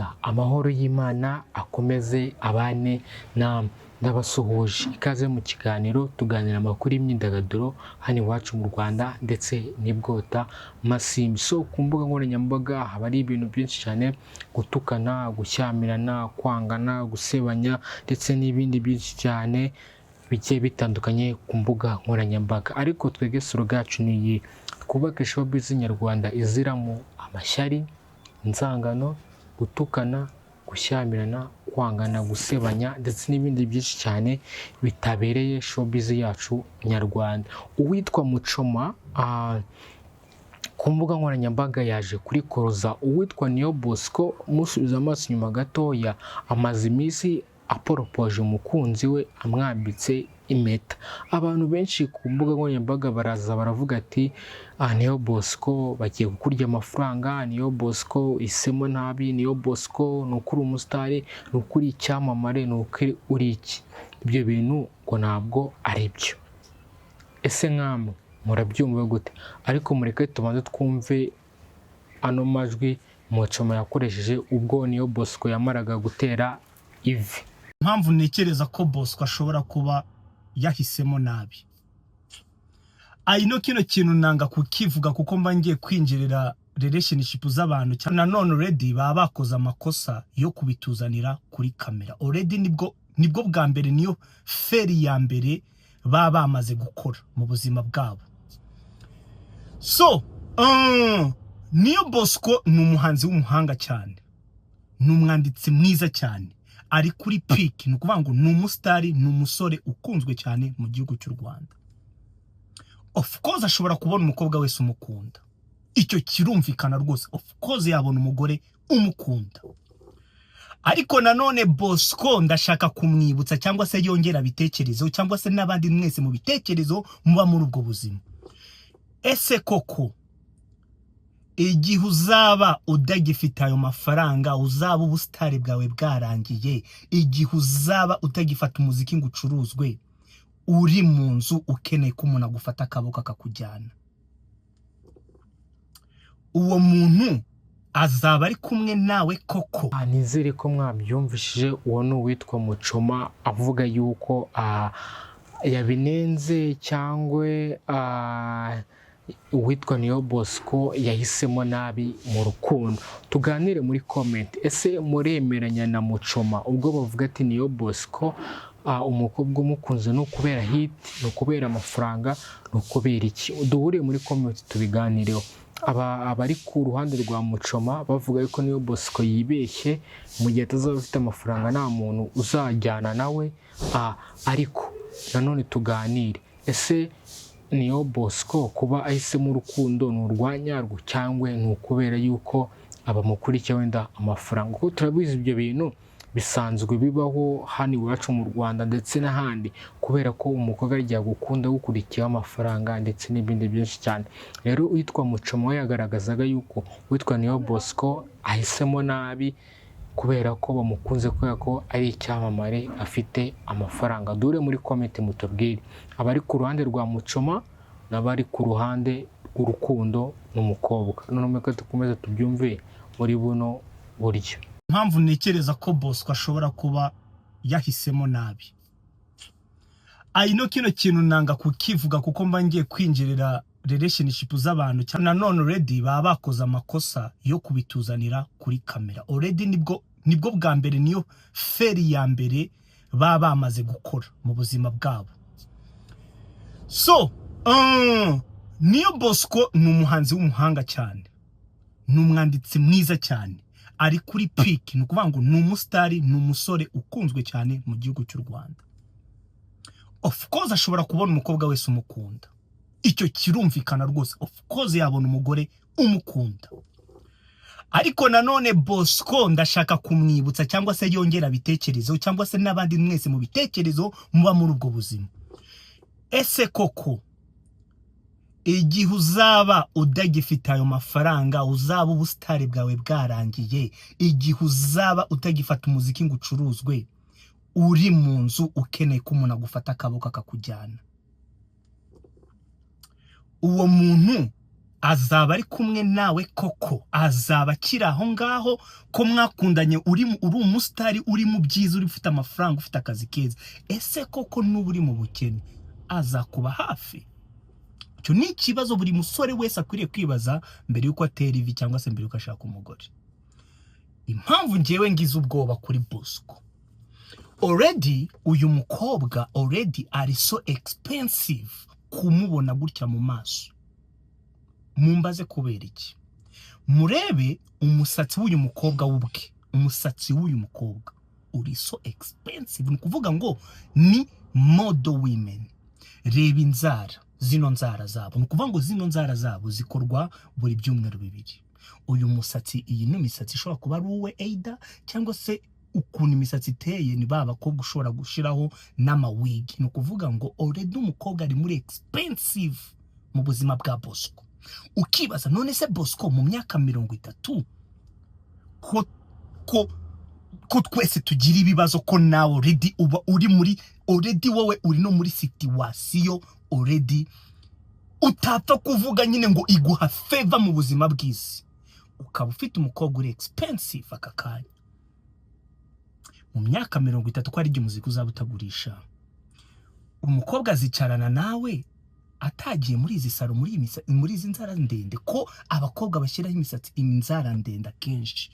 neza amahoro y'Imana akomeze abane n'abasuhuje ikaze mu kiganiro tuganira amakuru y'imyidagaduro hano iwacu mu Rwanda ndetse n'ibwota Masimbi. So ku mbuga nkoranyambaga haba ari ibintu byinshi cyane, gutukana, gushyamirana, kwangana, gusebanya ndetse n'ibindi byinshi cyane bigiye bitandukanye ku mbuga nkoranyambaga. Ariko twebwe sura gacu ni iyi: twubake showbiz nyarwanda iziramo amashyari, inzangano, gutukana, gushyamirana, kwangana, gusebanya ndetse n'ibindi byinshi cyane bitabereye showbiz yacu nyarwanda. Uwitwa Muchoma ku mbuga nkoranyambaga yaje kuri koroza uwitwa Niyo Bosco. Musubiza amaso inyuma gatoya, amaze iminsi aporopoje umukunzi we amwambitse impeta. Abantu benshi ku mbuga nkoranyambaga baraza baravuga ati Niyo Bosco bagiye kukurya amafaranga, Niyo Bosco isemo nabi, Niyo Bosco ni ukuri umusitari, ni ukuri icyamamare, ni ukuri uri iki. Ibyo bintu ngo ntabwo ari byo. Ese nkamwe murabyumva gute? Ariko mureke tubanze twumve ano majwi Muchoma yakoresheje ubwo Niyo Bosco yamaraga gutera ivi. Impamvu ntekereza ko Bosco ashobora kuba yahisemo nabi, kino kintu nanga kukivuga kuko mba ngiye kwinjirira relationship z'abantu cyane. Nanone already baba bakoze amakosa yo kubituzanira kuri kamera. Already nibwo bwa mbere, niyo feri ya mbere baba bamaze gukora mu buzima bwabo. So Niyo Bosco ni umuhanzi w'umuhanga cyane, ni umwanditsi mwiza cyane, ari kuri peak. Ni ukuvuga ngo ni umusitari, ni umusore ukunzwe cyane mu gihugu cy'u Rwanda. Of course ashobora kubona umukobwa wese umukunda, icyo kirumvikana rwose. Of course yabona umugore umukunda. Ariko nanone Bosco ndashaka kumwibutsa cyangwa se yongera bitekerezo, cyangwa se n'abandi mwese mu bitekerezo muba muri ubwo buzima. Ese koko igihe uzaba udagifite ayo mafaranga, uzaba ubusitari bwawe bwarangiye, igihe uzaba utagifata umuziki ngo ucuruzwe, uri mu nzu ukeneye ko umuntu agufata akaboko akakujyana, uwo muntu azaba ari kumwe nawe koko? Nizere ko mwabyumvishije. Uwo ni uwitwa Muchoma avuga yuko yabinenze cyangwa uwitwa Niyo Bosco yahisemo nabi mu rukundo. Tuganire muri comment, ese muremeranya na Muchoma ubwo bavuga ati Niyo Bosco umukobwa umukunze ni ukubera hit, ni ukubera amafaranga, ni ukubera iki? Duhure muri comment tubiganireho. Abari ku ruhande rwa Muchoma bavuga yuko Niyo Bosco yibeshye, mu gihe atazaba afite amafaranga nta muntu uzajyana nawe. Ariko nanone tuganire, ese Niyo Bosco kuba ahisemo urukundo ni urwanyarwo cyangwa ni ukubera yuko abamukurikiye wenda amafaranga? Kuko turabizi ibyo bintu bisanzwe bibaho hano iwacu mu Rwanda ndetse n'ahandi, kubera ko umukobwa agiye gukunda gukurikiyeho amafaranga ndetse n'ibindi byinshi cyane. Rero uwitwa Muchoma we yagaragazaga yuko uwitwa Niyo Bosco ahisemo nabi kubera ko bamukunze, kubera ko ari icyamamare afite amafaranga. Dure muri comment mutubwire abari ku ruhande rwa Muchoma n'abari ku ruhande rw'urukundo n'umukobwa. None ko tukomeza tubyumve muri buno buryo. Impamvu ntekereza ko Bosco ashobora kuba yahisemo nabi, kino kintu nanga kukivuga kuko mba ngiye kwinjirira relationship z'abantu cyane. Nanone already baba bakoze amakosa yo kubituzanira kuri kamera. Already nibwo bwa mbere, niyo feri ya mbere baba bamaze gukora mu buzima bwabo. So Niyo Bosco ni umuhanzi w'umuhanga cyane, ni umwanditsi mwiza cyane, ari kuri peak. Ni ukuvuga ngo ni umusitari, ni umusore ukunzwe cyane mu gihugu cy'u Rwanda. Of course ashobora kubona umukobwa wese umukunda, icyo kirumvikana rwose. Of course yabona umugore umukunda. Ariko nanone Bosco ndashaka kumwibutsa cyangwa se yongera bitekerezo, cyangwa se n'abandi mwese mu bitekerezo muba muri ubwo buzima. Ese koko igihe uzaba udagifite ayo mafaranga, uzaba ubusitari bwawe bwarangiye, igihe uzaba utagifata umuziki ngo ucuruzwe, uri mu nzu ukeneye ko umuntu agufata akaboko akakujyana, uwo muntu azaba ari kumwe nawe koko, azaba akiri aho ngaho ko mwakundanye, uri umusitari, uri mu byiza, uri ufite amafaranga, ufite akazi keza. Ese koko n'ubu uri mu bukene azakuba hafi? Icyo ni ikibazo buri musore wese akwiriye kwibaza mbere yuko atera ivi cyangwa se mbere yuko ashaka umugore. Impamvu ngewe ngize ubwoba kuri Bosco, already uyu mukobwa already ari so expensive kumubona gutya mu maso. Mumbaze kubera iki? Murebe umusatsi w'uyu mukobwa w'ubwe, umusatsi w'uyu mukobwa uri so expensive, ni kuvuga ngo ni model women. Reba inzara, zino nzara zabo, ni kuvuga ngo zino nzara zabo zikorwa buri byumweru bibiri. Uyu musatsi, iyi ni imisatsi ishobora kuba ari uwe Eida, cyangwa se ukuntu imisatsi iteye ni baba bakobwa ushobora gushiraho n'amawig. Ni kuvuga ngo already umukobwa ari muri expensive mu buzima bwa Bosco. Ukibaza none se Bosco mu myaka 30 ko twese tugira ibibazo, ko nawe already uba uri muri, already wowe uri no muri situation already utapfa kuvuga nyine ngo iguha favor mu buzima bw'isi, ukaba ufite umukobwa uri expensive aka kanya. Mu myaka 30 ko ari igihe umuziki uzaba utagurisha, umukobwa azicarana nawe atagiye muri izi saro, muri izi nzara ndende, ko abakobwa bashyiraho imisatsi inzara ndende kenshi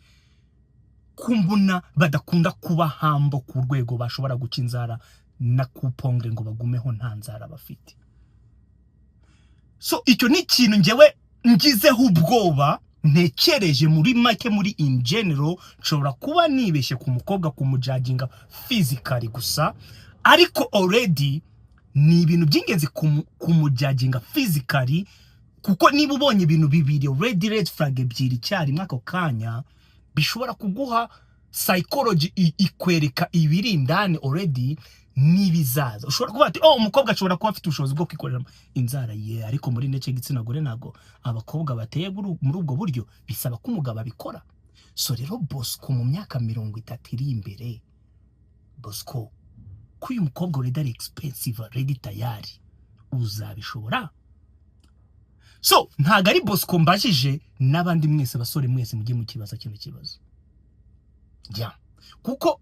kumbona badakunda kuba hambo ku rwego bashobora guca inzara na kupongre ngo bagumeho nta nzara bafite. So icyo ni ikintu ngewe ngizeho ubwoba, ntekereje muri make, muri in general nshobora kuba nibeshye ku mukobwa kumujudginga physically gusa, ariko already ni ibintu by'ingenzi kumujudginga physically, kuko niba ubonye ibintu bibiri already red flag ebyiri cyari mwako kanya, bishobora kuguha psychology ikwereka ibiri indani already nibizaza. Ushobora kuvuga ati umukobwa ashobora kuba afite ubushobozi bwo kwikorera inzara ye, ariko muri nece gitsina gore nago abakobwa bateye muri ubwo buryo, bisaba ko umugabo abikora. So rero Bosco mu myaka 30 iri imbere, Bosco ko uyu mukobwa already ari expensive, already tayari, uzabishobora? So ntago ari Bosco mbajije, n'abandi mwese basore mwese mujye mu kibazo kino kibazo. Kuko